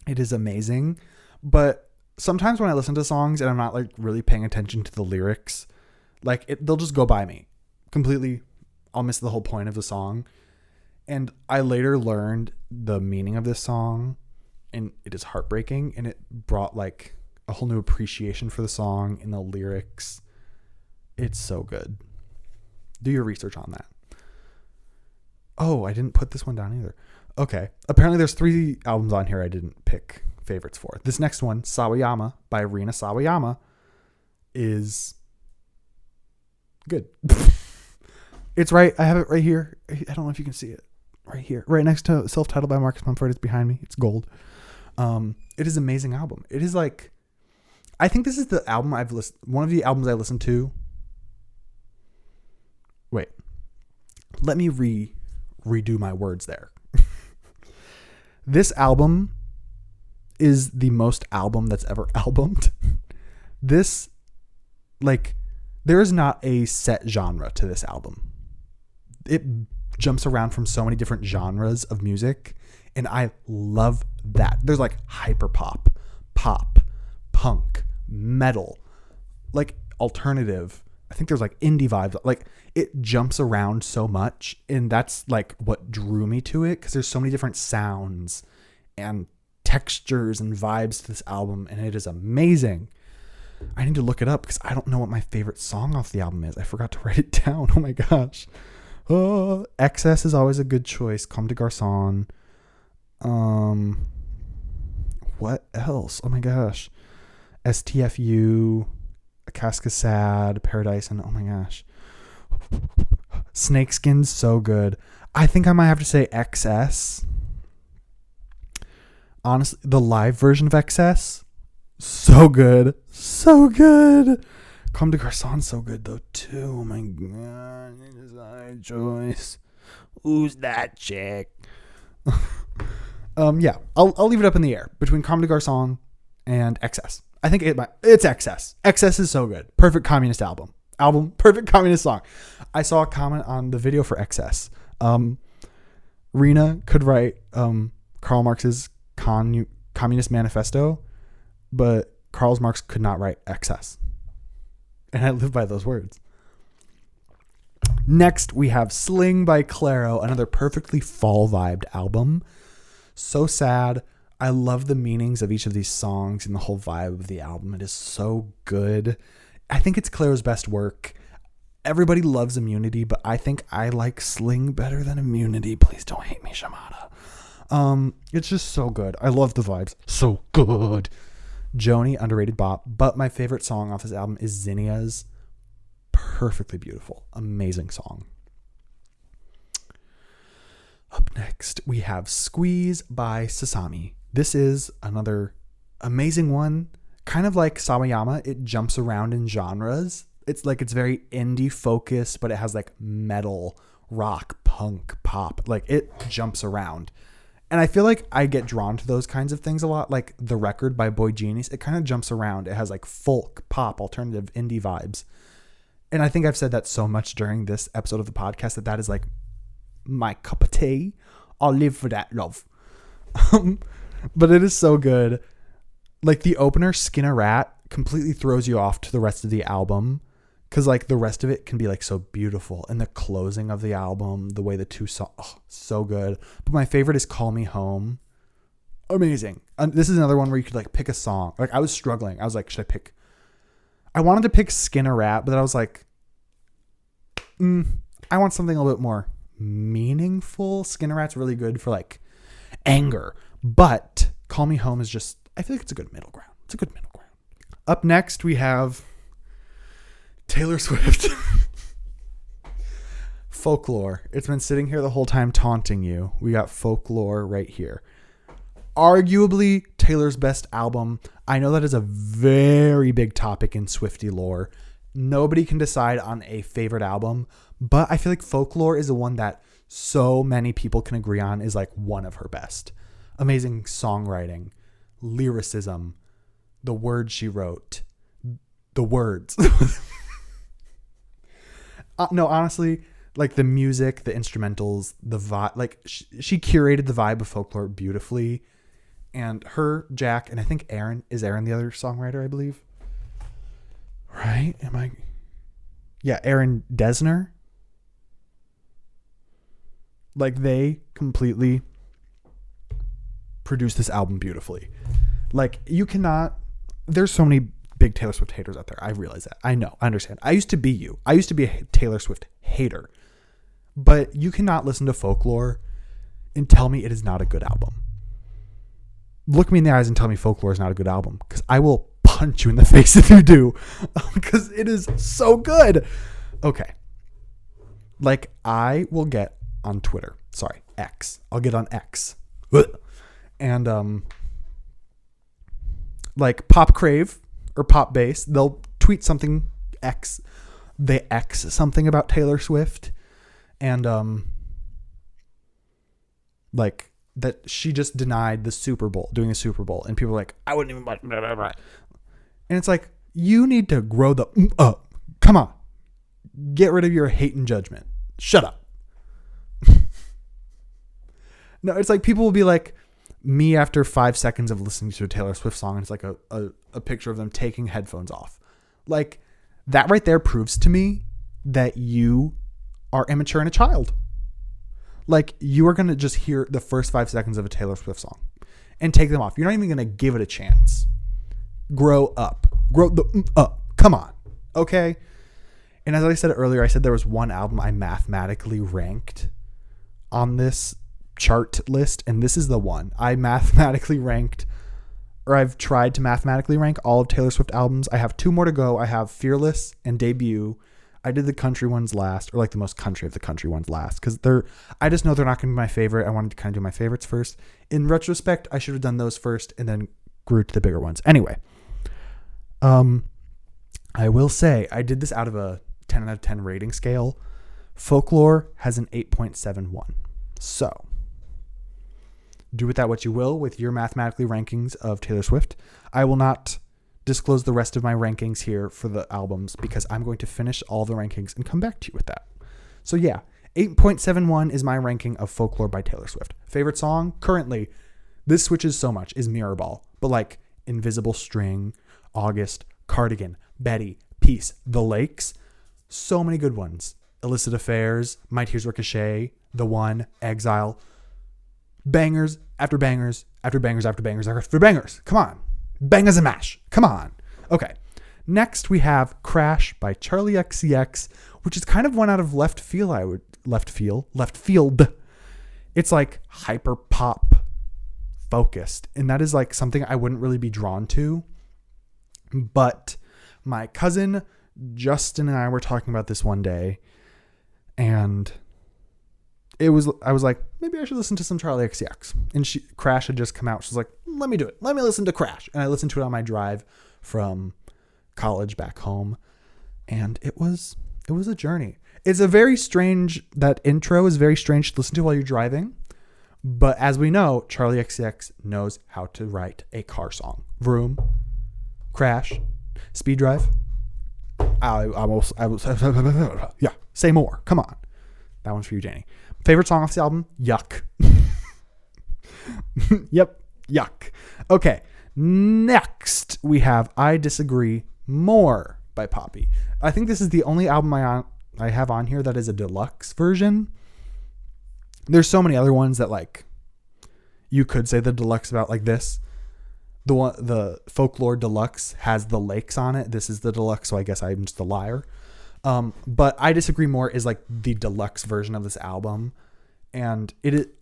It is amazing. But sometimes when I listen to songs and I'm not like really paying attention to the lyrics, like they'll just go by me completely. I'll miss the whole point of the song. And I later learned the meaning of this song, and it is heartbreaking, and it brought like a whole new appreciation for the song and the lyrics. It's so good. Do your research on that. Oh, I didn't put this one down either. Okay. Apparently there's 3 albums on here I didn't pick favorites for. This next one, Sawayama by Rina Sawayama, is good. It's right. I have it right here. I don't know if you can see it. Right here. Right next to Self-Titled by Marcus Mumford. It's behind me. It's gold. It is an amazing album. It is like, I think this is the album one of the albums I listened to. Wait. Let me redo my words there. This album is the most album that's ever albumed. This, like, there is not a set genre to this album. It jumps around from so many different genres of music, and I love that. There's like hyper pop, punk, metal, like alternative. I think there's like indie vibes. Like it jumps around so much, and that's like what drew me to it, because there's so many different sounds and textures and vibes to this album, and it is amazing. I need to look it up because I don't know what my favorite song off the album is. I forgot to write it down. Oh my gosh. Excess is always a good choice. Comme des Garçons. What else? Oh my gosh. STFU, Cascade, Paradise, and oh my gosh. Snakeskin's so good. I think I might have to say XS. Honestly, the live version of XS, so good. So good. Comme des Garçons, so good though too. Oh my god. It's my choice. Who's that chick? Yeah. I'll leave it up in the air between Comme des Garçons and XS. I think it's XS. XS is so good. Perfect communist album. Perfect communist song. I saw a comment on the video for XS. Rina could write Karl Marx's Communist Manifesto, but Karl Marx could not write XS. And I live by those words. Next, we have Sling by Clairo, another perfectly fall-vibed album. So sad. I love the meanings of each of these songs and the whole vibe of the album. It is so good. I think it's Clairo's best work. Everybody loves Immunity, but I think I like Sling better than Immunity. Please don't hate me, Shamada. It's just so good. I love the vibes. So good. Joni, underrated bop. But my favorite song off this album is Zinnia's. Perfectly beautiful. Amazing song. Up next, we have Squeeze by Sasami. This is another amazing one. Kind of like Sawayama, it jumps around in genres. It's very indie focused, but it has like metal, rock, punk, pop. Like it jumps around. And I feel like I get drawn to those kinds of things a lot. Like The Record by Boy Genius, it kind of jumps around. It has like folk, pop, alternative, indie vibes. And I think I've said that so much during this episode of the podcast that is like my cup of tea. I'll live for that, love. But it is so good. Like the opener, Skin a Rat, completely throws you off to the rest of the album. Because like the rest of it can be like so beautiful. And the closing of the album, the way the two songs, so good. But my favorite is Call Me Home. Amazing. This is another one where you could like pick a song. Like I was struggling. I was like, should I pick? I wanted to pick Skin a Rat, but then I was like, I want something a little bit more meaningful. Skin a Rat's really good for like anger. But Call Me Home is just, I feel like it's a good middle ground. It's a good middle ground. Up next, we have Taylor Swift. Folklore. It's been sitting here the whole time taunting you. We got Folklore right here. Arguably Taylor's best album. I know that is a very big topic in Swiftie lore. Nobody can decide on a favorite album, but I feel like Folklore is the one that so many people can agree on is like one of her best. Amazing songwriting, lyricism, the words she wrote, the words. No, honestly, like the music, the instrumentals, the vibe, like she curated the vibe of Folklore beautifully. And her, Jack, and I think Aaron, is Aaron the other songwriter, I believe? Right? Yeah, Aaron Dessner. Like, they completely produced this album beautifully. Like, you cannot, there's so many big Taylor Swift haters out there. I realize that. I know. I understand. I used to be you. I used to be a Taylor Swift hater. But you cannot listen to Folklore and tell me it is not a good album. Look me in the eyes and tell me Folklore is not a good album, because I will punch you in the face if you do, because it is so good. Okay. Like, I will get on Twitter. Sorry, X. I'll get on X. And, like Pop Crave or Pop Bass, they'll tweet something they X something about Taylor Swift. And, like, that she just denied the Super Bowl, doing a Super Bowl. And people are like, I wouldn't even watch. Blah, blah, blah. And it's like, you need to grow the up. Come on. Get rid of your hate and judgment. Shut up. No, it's like people will be like me after 5 seconds of listening to a Taylor Swift song. And it's like a picture of them taking headphones off. Like, that right there proves to me that you are immature and a child. Like, you are going to just hear the first 5 seconds of a Taylor Swift song and take them off. You're not even going to give it a chance. Grow up. Grow the up. Come on. Okay? And as I said earlier, I said there was one album I mathematically ranked on this chart list, and this is the one. I mathematically ranked, or I've tried to mathematically rank all of Taylor Swift albums. I have 2 more to go. I have Fearless and Debut. I did the country ones last, or like the most country of the country ones last, because I just know they're not going to be my favorite. I wanted to kind of do my favorites first. In retrospect, I should have done those first and then grew to the bigger ones. Anyway, I will say I did this out of a 10 out of 10 rating scale. Folklore has an 8.71. So do with that what you will with your mathematically rankings of Taylor Swift. I will not disclose the rest of my rankings here for the albums, because I'm going to finish all the rankings and come back to you with that. So yeah, 8.71 is my ranking of Folklore by Taylor Swift. Favorite song currently, this switches so much, is Mirror Ball, but like Invisible String, August, Cardigan, Betty, Peace, The Lakes, so many good ones. Illicit Affairs, My Tears Ricochet, The One, Exile, bangers after bangers after bangers after bangers after bangers. Come on. Bangers and mash. Come on. Okay. Next we have Crash by Charlie XCX, which is kind of one out of left field. It's like hyper pop focused. And that is like something I wouldn't really be drawn to. But my cousin Justin and I were talking about this one day, and I was like, maybe I should listen to some Charlie XCX. And Crash had just come out. She was like, let me do it. Let me listen to Crash. And I listened to it on my drive from college back home. And it was a journey. It's a very strange, that intro is very strange to listen to while you're driving. But as we know, Charlie XCX knows how to write a car song. Vroom, Crash, Speed Drive. Yeah, say more. Come on. That one's for you, Janie. Favorite song off the album? Yuck. Yep. Yuck. Okay. Next, we have I Disagree More by Poppy. I think this is the only album I have on here that is a deluxe version. There's so many other ones that, like, you could say the deluxe about, like this. The Folklore Deluxe has The Lakes on it. This is the deluxe, so I guess I'm just a liar. But I Disagree More is like the deluxe version of this album. And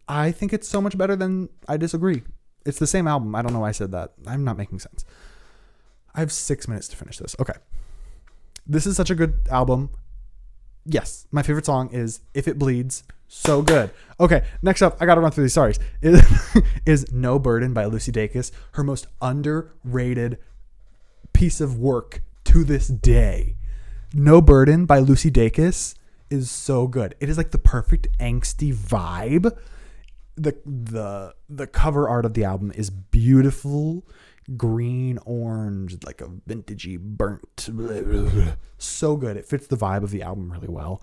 I think it's so much better than I Disagree. It's the same album. I don't know why I said that. I'm not making sense. I have 6 minutes to finish this. Okay. This is such a good album. Yes, my favorite song is If It Bleeds. So good. Okay, next up, I got to run through these. Sorry. Is No Burden by Lucy Dacus, her most underrated piece of work to this day. No Burden by Lucy Dacus is so good. It is like the perfect angsty vibe. The cover art of the album is beautiful, green, orange, like a vintagey burnt. Blah, blah, blah. So good. It fits the vibe of the album really well.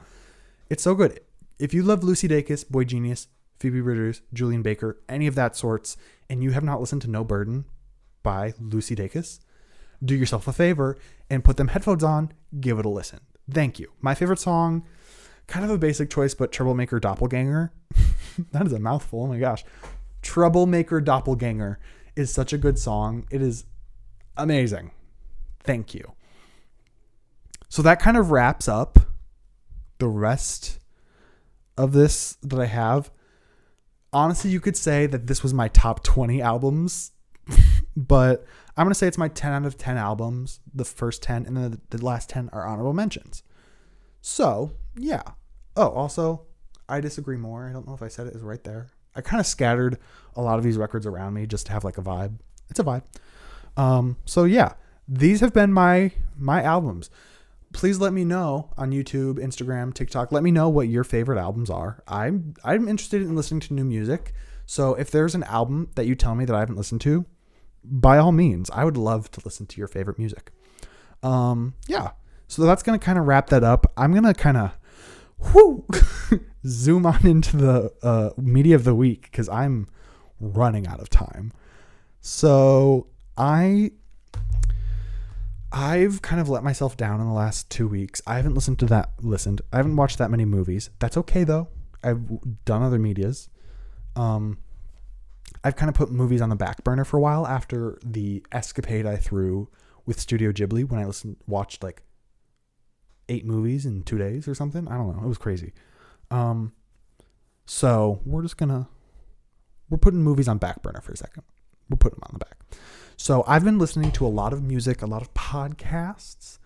It's so good. If you love Lucy Dacus, Boy Genius, Phoebe Bridgers, Julian Baker, any of that sorts, and you have not listened to No Burden by Lucy Dacus, do yourself a favor and put them headphones on, give it a listen. Thank you. My favorite song, kind of a basic choice, but Troublemaker Doppelganger. That is a mouthful. Oh my gosh. Troublemaker Doppelganger is such a good song. It is amazing. Thank you. So that kind of wraps up the rest of this that I have. Honestly, you could say that this was my top 20 albums, but I'm going to say it's my 10 out of 10 albums, the first 10, and then the last 10 are honorable mentions. So, yeah. Oh, also, I Disagree More. I don't know if I said it is right there. I kind of scattered a lot of these records around me just to have like a vibe. It's a vibe. So yeah, these have been my albums. Please let me know on YouTube, Instagram, TikTok. Let me know what your favorite albums are. I'm interested in listening to new music. So if there's an album that you tell me that I haven't listened to, by all means, I would love to listen to your favorite music. Yeah. So that's going to kind of wrap that up. I'm going to kind of zoom on into the media of the week because I'm running out of time. So I've kind of let myself down in the last 2 weeks. I haven't I haven't watched that many movies. That's okay though. I've done other medias. I've kind of put movies on the back burner for a while after the escapade I threw with Studio Ghibli when I watched like 8 movies in 2 days or something. I don't know. It was crazy. So we're putting movies on back burner for a second. We're putting them on the back. So I've been listening to a lot of music, a lot of podcasts.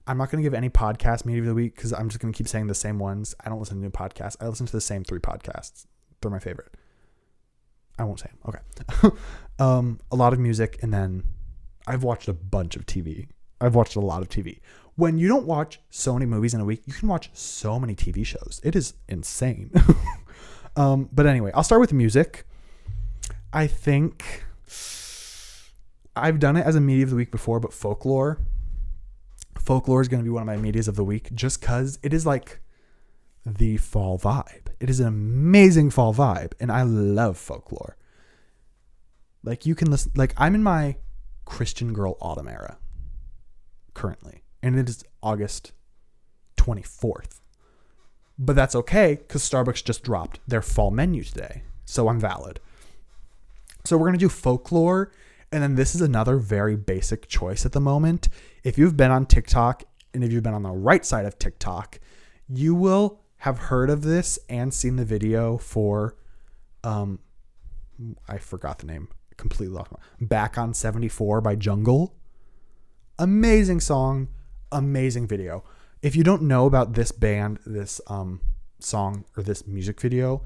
I'm not going to give any podcast media of the week because I'm just going to keep saying the same ones. I don't listen to new podcasts. I listen to the same 3 podcasts. They're my favorite. I won't say them. Okay. A lot of music. And then I've watched a bunch of TV. I've watched a lot of TV. When you don't watch so many movies in a week, you can watch so many TV shows. It is insane. But anyway, I'll start with music. I think I've done it as a media of the week before, but Folklore is going to be one of my medias of the week just because it is like the fall vibe. It is an amazing fall vibe, and I love Folklore. Like you can listen, like I'm in my Christian Girl Autumn era currently, and it is August 24th. But that's okay because Starbucks just dropped their fall menu today, so I'm valid. So we're going to do Folklore, and then this is another very basic choice at the moment. If you've been on TikTok, and if you've been on the right side of TikTok, you will have heard of this and seen the video for, I forgot the name, completely lost my Back on 74 by Jungle. Amazing song, amazing video. If you don't know about this band, this song, or this music video,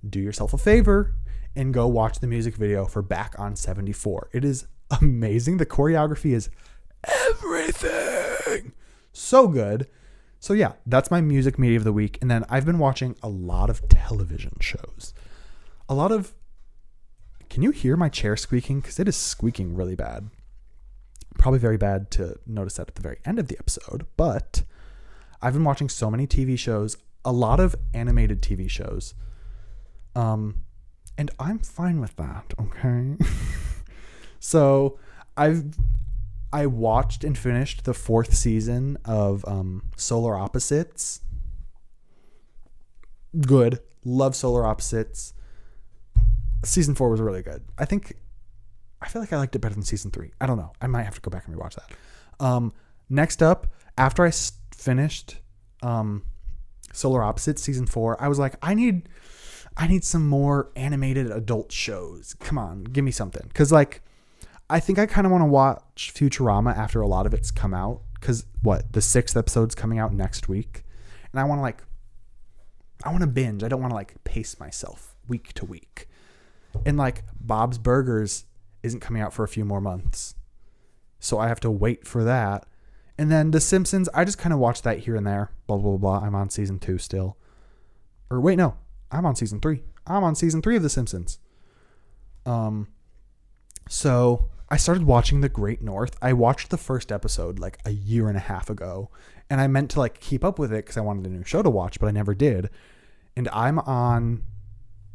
do yourself a favor and go watch the music video for Back on 74. It is amazing. The choreography is everything. So good. So yeah, that's my music media of the week. And then I've been watching a lot of television shows. Can you hear my chair squeaking? Because it is squeaking really bad. Probably very bad to notice that at the very end of the episode. But I've been watching so many TV shows, a lot of animated TV shows. And I'm fine with that, okay? So I watched and finished the 4th season of Solar Opposites. Good. Love Solar Opposites. Season 4 was really good. I feel like I liked it better than season 3. I don't know. I might have to go back and rewatch that. Next up, after I finished Solar Opposites season 4, I was like, I need some more animated adult shows. Come on, give me something. Because like, I think I kind of want to watch Futurama after a lot of it's come out. Because the 6th episode's coming out next week. and I want to binge. I don't want to like pace myself week to week. And like Bob's Burgers isn't coming out for a few more months, so I have to wait for that. And then The Simpsons, I just kind of watch that here and there. Blah, blah, blah. I'm on season 2 still. Or wait, no. I'm on season 3. I'm on season 3 of The Simpsons. So I started watching The Great North. I watched the first episode like a year and a half ago. And I meant to like keep up with it because I wanted a new show to watch, but I never did. And I'm on...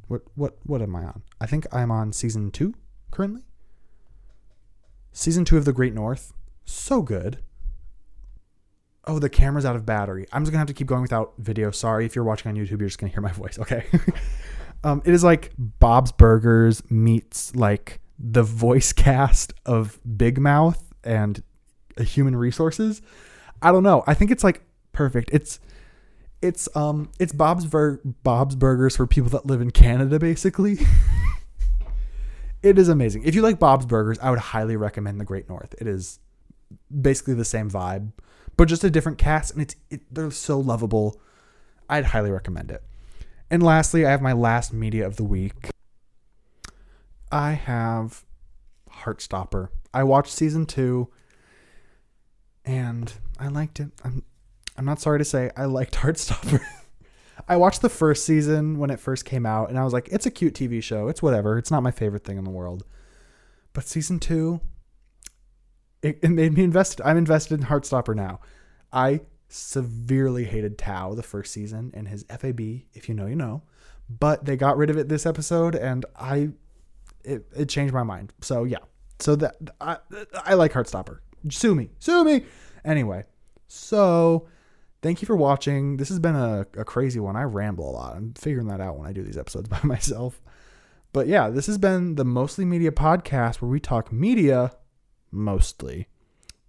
What am I on? I think I'm on season 2 currently. Season 2 of The Great North. So good. Oh, the camera's out of battery. I'm just going to have to keep going without video. Sorry, if you're watching on YouTube, you're just going to hear my voice. Okay. It is like Bob's Burgers meets like the voice cast of Big Mouth and Human Resources. I don't know. I think it's like perfect. It's Bob's Burgers for people that live in Canada, basically. It is amazing. If you like Bob's Burgers, I would highly recommend The Great North. It is basically the same vibe, but just a different cast, and they're so lovable. I'd highly recommend it. And lastly, I have my last media of the week. I have Heartstopper. I watched season 2, and I liked it. I'm not sorry to say I liked Heartstopper. I watched the first season when it first came out, and I was like, it's a cute TV show. It's whatever. It's not my favorite thing in the world. But season 2, it made me invested. I'm invested in Heartstopper now. I severely hated Tao the first season and his FAB. If you know, you know. But they got rid of it this episode, and it changed my mind. So yeah. So that I like Heartstopper. Sue me. Anyway, so thank you for watching. This has been a crazy one. I ramble a lot. I'm figuring that out when I do these episodes by myself. But yeah, this has been the Mostly Media podcast where we talk media mostly.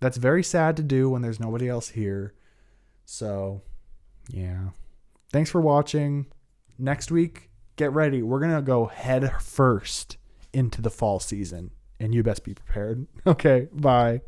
That's very sad to do when there's nobody else here. So yeah. Thanks for watching. Next week, get ready. We're going to go head first into the fall season, and you best be prepared. Okay, bye.